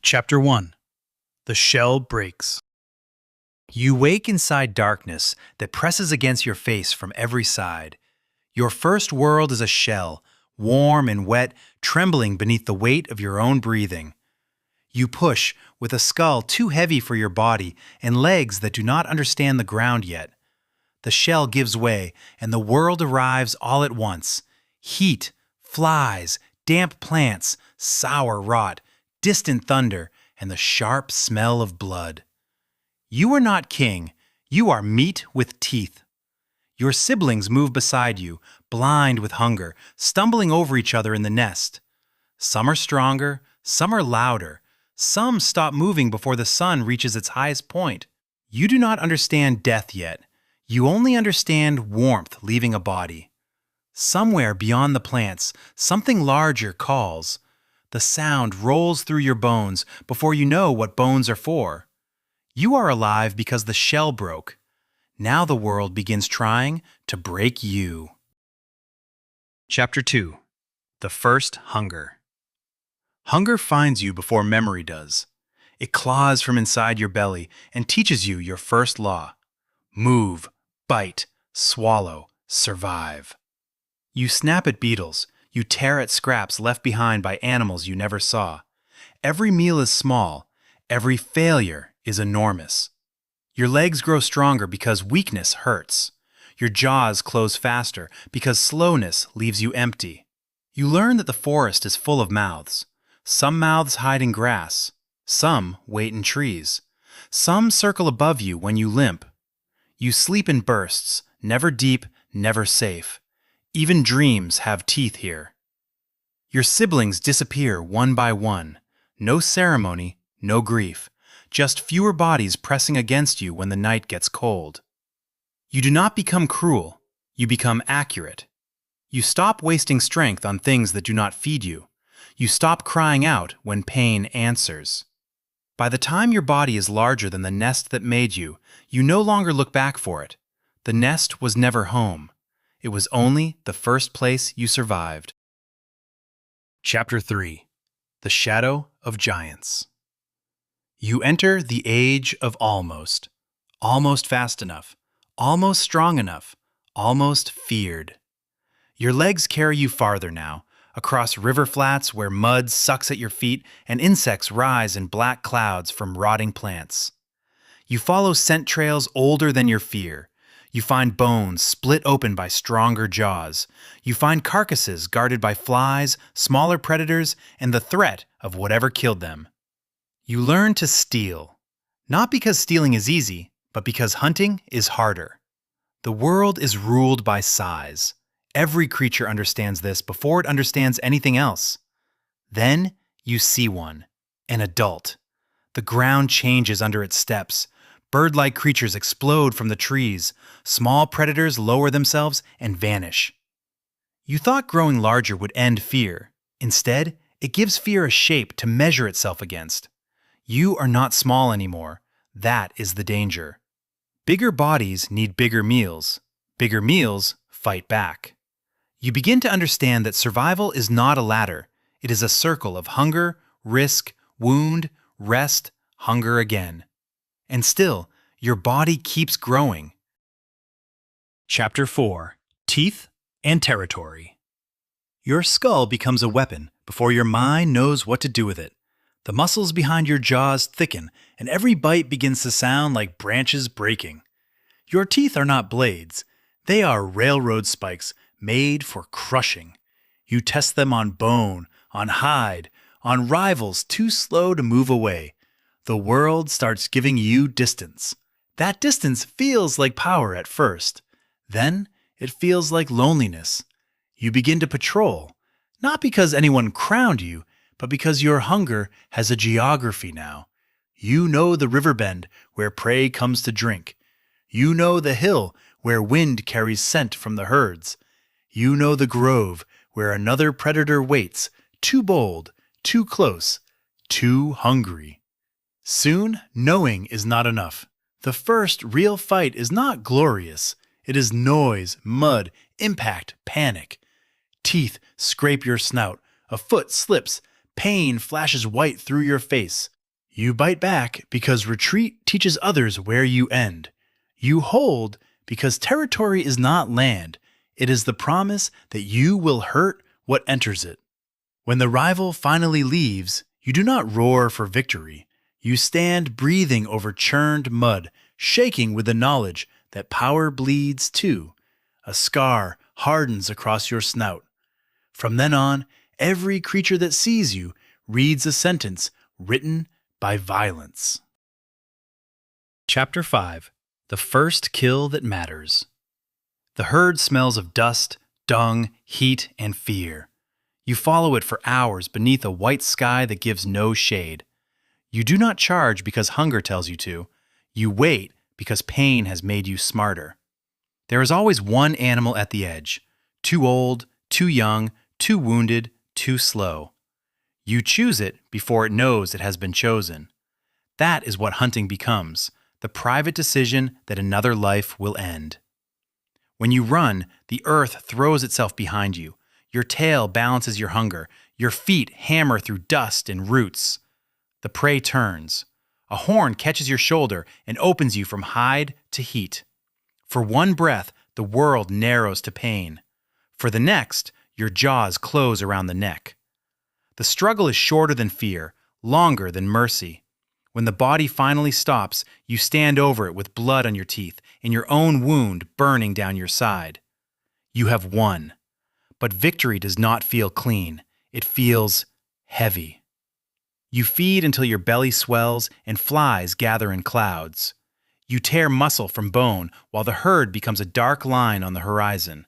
Chapter 1. The Shell Breaks. You wake inside darkness that presses against your face from every side. Your first world is a shell, warm and wet, trembling beneath the weight of your own breathing. You push, with a skull too heavy for your body and legs that do not understand the ground yet. The shell gives way, and the world arrives all at once. Heat, flies, damp plants, sour rot, distant thunder, and the sharp smell of blood. You are not king, you are meat with teeth. Your siblings move beside you, blind with hunger, stumbling over each other in the nest. Some are stronger, some are louder, some stop moving before the sun reaches its highest point. You do not understand death yet. You only understand warmth leaving a body. Somewhere beyond the plants, something larger calls. The sound rolls through your bones before you know what bones are for. You are alive because the shell broke. Now the world begins trying to break you. Chapter 2. The First Hunger. Hunger finds you before memory does. It claws from inside your belly and teaches you your first law. Move, bite, swallow, survive. You snap at beetles. You tear at scraps left behind by animals you never saw. Every meal is small. Every failure is enormous. Your legs grow stronger because weakness hurts. Your jaws close faster because slowness leaves you empty. You learn that the forest is full of mouths. Some mouths hide in grass. Some wait in trees. Some circle above you when you limp. You sleep in bursts, never deep, never safe. Even dreams have teeth here. Your siblings disappear one by one. No ceremony, no grief. Just fewer bodies pressing against you when the night gets cold. You do not become cruel. You become accurate. You stop wasting strength on things that do not feed you. You stop crying out when pain answers. By the time your body is larger than the nest that made you, you no longer look back for it. The nest was never home. It was only the first place you survived. Chapter 3. The Shadow of Giants. You enter the age of almost. Almost fast enough. Almost strong enough. Almost feared. Your legs carry you farther now, across river flats where mud sucks at your feet and insects rise in black clouds from rotting plants. You follow scent trails older than your fear. You find bones split open by stronger jaws. You find carcasses guarded by flies, smaller predators, and the threat of whatever killed them. You learn to steal. Not because stealing is easy, but because hunting is harder. The world is ruled by size. Every creature understands this before it understands anything else. Then you see one, an adult. The ground changes under its steps. Bird-like creatures explode from the trees. Small predators lower themselves and vanish. You thought growing larger would end fear. Instead, it gives fear a shape to measure itself against. You are not small anymore. That is the danger. Bigger bodies need bigger meals. Bigger meals fight back. You begin to understand that survival is not a ladder. It is a circle of hunger, risk, wound, rest, hunger again. And still, your body keeps growing. Chapter 4. Teeth and Territory. Your skull becomes a weapon before your mind knows what to do with it. The muscles behind your jaws thicken, and every bite begins to sound like branches breaking. Your teeth are not blades. They are railroad spikes made for crushing. You test them on bone, on hide, on rivals too slow to move away. The world starts giving you distance. That distance feels like power at first. Then it feels like loneliness. You begin to patrol, not because anyone crowned you, but because your hunger has a geography now. You know the river bend where prey comes to drink. You know the hill where wind carries scent from the herds. You know the grove where another predator waits, too bold, too close, too hungry. Soon, knowing is not enough. The first real fight is not glorious. It is noise, mud, impact, panic. Teeth scrape your snout. A foot slips. Pain flashes white through your face. You bite back because retreat teaches others where you end. You hold because territory is not land. It is the promise that you will hurt what enters it. When the rival finally leaves, you do not roar for victory. You stand breathing over churned mud, shaking with the knowledge that power bleeds too. A scar hardens across your snout. From then on, every creature that sees you reads a sentence written by violence. Chapter 5. The First Kill That Matters. The herd smells of dust, dung, heat, and fear. You follow it for hours beneath a white sky that gives no shade. You do not charge because hunger tells you to. You wait because pain has made you smarter. There is always one animal at the edge, too old, too young, too wounded, too slow. You choose it before it knows it has been chosen. That is what hunting becomes, the private decision that another life will end. When you run, the earth throws itself behind you. Your tail balances your hunger. Your feet hammer through dust and roots. The prey turns. A horn catches your shoulder and opens you from hide to heat. For one breath, the world narrows to pain. For the next, your jaws close around the neck. The struggle is shorter than fear, longer than mercy. When the body finally stops, you stand over it with blood on your teeth and your own wound burning down your side. You have won. But victory does not feel clean. It feels heavy. You feed until your belly swells and flies gather in clouds. You tear muscle from bone while the herd becomes a dark line on the horizon.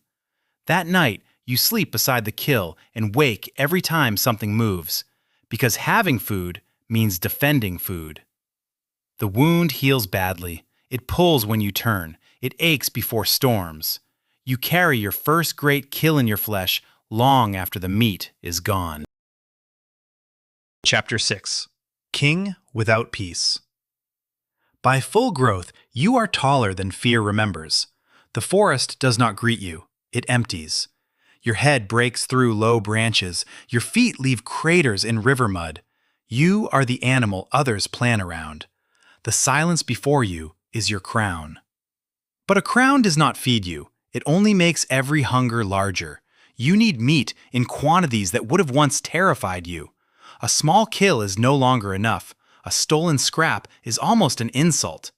That night, you sleep beside the kill and wake every time something moves, because having food means defending food. The wound heals badly. It pulls when you turn. It aches before storms. You carry your first great kill in your flesh long after the meat is gone. Chapter 6. King Without Peace. By full growth, you are taller than fear remembers. The forest does not greet you. It empties. Your head breaks through low branches. Your feet leave craters in river mud. You are the animal others plan around. The silence before you is your crown. But a crown does not feed you. It only makes every hunger larger. You need meat in quantities that would have once terrified you. A small kill is no longer enough. A stolen scrap is almost an insult.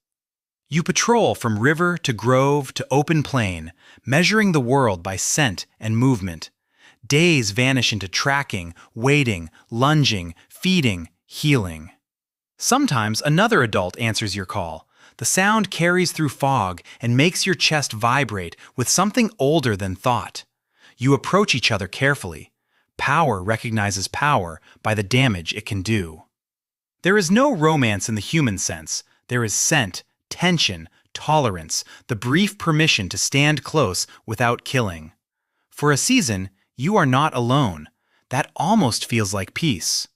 You patrol from river to grove to open plain, measuring the world by scent and movement. Days vanish into tracking, waiting, lunging, feeding, healing. Sometimes another adult answers your call. The sound carries through fog and makes your chest vibrate with something older than thought. You approach each other carefully. Power recognizes power by the damage it can do. There is no romance in the human sense. There is scent, tension, tolerance, the brief permission to stand close without killing. For a season, you are not alone. That almost feels like peace.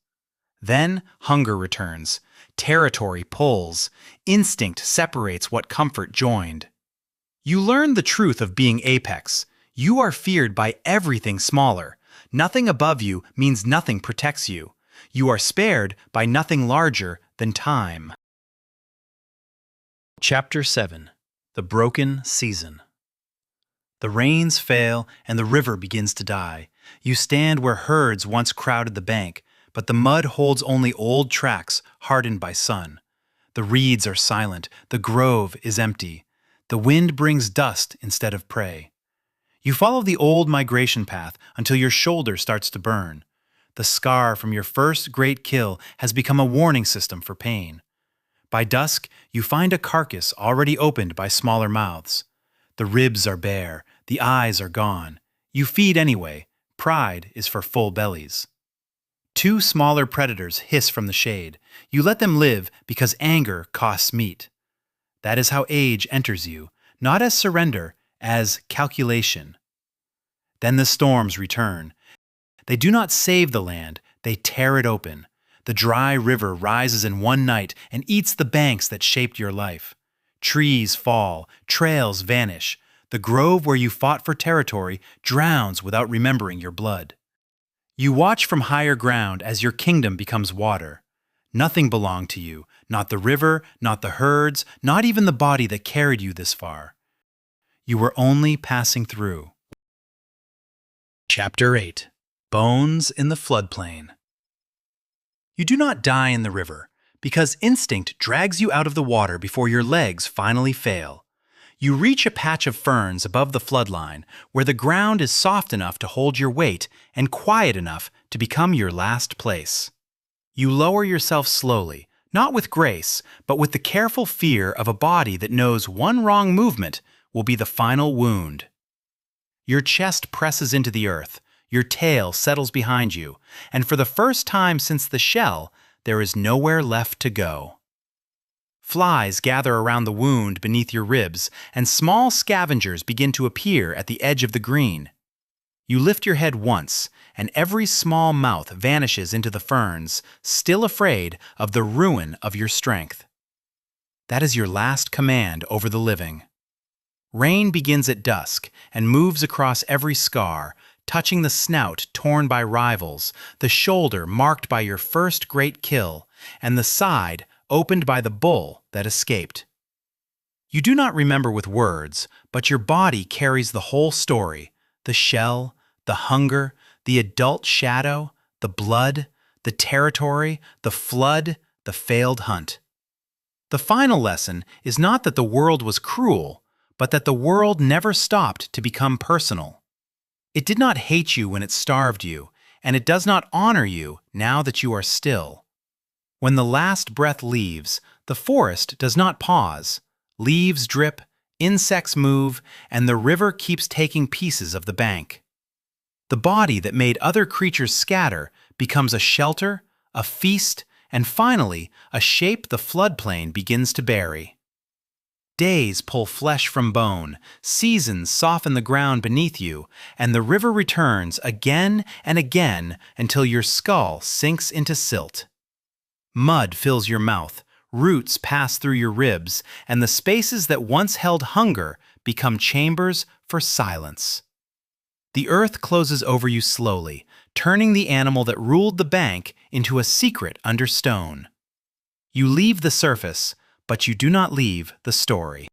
Then hunger returns. Territory pulls. Instinct separates what comfort joined. You learn the truth of being apex. You are feared by everything smaller. Nothing above you means nothing protects you. You are spared by nothing larger than time. Chapter 7. The Broken Season. The rains fail and the river begins to die. You stand where herds once crowded the bank, but the mud holds only old tracks hardened by sun. The reeds are silent. The grove is empty. The wind brings dust instead of prey. You follow the old migration path until your shoulder starts to burn. The scar from your first great kill has become a warning system for pain. By dusk, you find a carcass already opened by smaller mouths. The ribs are bare, the eyes are gone. You feed anyway. Pride is for full bellies. Two smaller predators hiss from the shade. You let them live because anger costs meat. That is how age enters you, not as surrender, as calculation. Then the storms return. They do not save the land, they tear it open. The dry river rises in one night and eats the banks that shaped your life. Trees fall, trails vanish. The grove where you fought for territory drowns without remembering your blood. You watch from higher ground as your kingdom becomes water. Nothing belonged to you, not the river, not the herds, not even the body that carried you this far. You were only passing through. Chapter 8. Bones in the Floodplain. You do not die in the river, because instinct drags you out of the water before your legs finally fail. You reach a patch of ferns above the floodline, where the ground is soft enough to hold your weight and quiet enough to become your last place. You lower yourself slowly, not with grace, but with the careful fear of a body that knows one wrong movement will be the final wound. Your chest presses into the earth, your tail settles behind you, and for the first time since the shell, there is nowhere left to go. Flies gather around the wound beneath your ribs, and small scavengers begin to appear at the edge of the green. You lift your head once, and every small mouth vanishes into the ferns, still afraid of the ruin of your strength. That is your last command over the living. Rain begins at dusk and moves across every scar, touching the snout torn by rivals, the shoulder marked by your first great kill, and the side opened by the bull that escaped. You do not remember with words, but your body carries the whole story: the shell, the hunger, the adult shadow, the blood, the territory, the flood, the failed hunt. The final lesson is not that the world was cruel, but that the world never stopped to become personal. It did not hate you when it starved you, and it does not honor you now that you are still. When the last breath leaves, the forest does not pause. Leaves drip, insects move, and the river keeps taking pieces of the bank. The body that made other creatures scatter becomes a shelter, a feast, and finally, a shape the floodplain begins to bury. Days pull flesh from bone, seasons soften the ground beneath you, and the river returns again and again until your skull sinks into silt. Mud fills your mouth, roots pass through your ribs, and the spaces that once held hunger become chambers for silence. The earth closes over you slowly, turning the animal that ruled the bank into a secret under stone. You leave the surface, but you do not leave the story.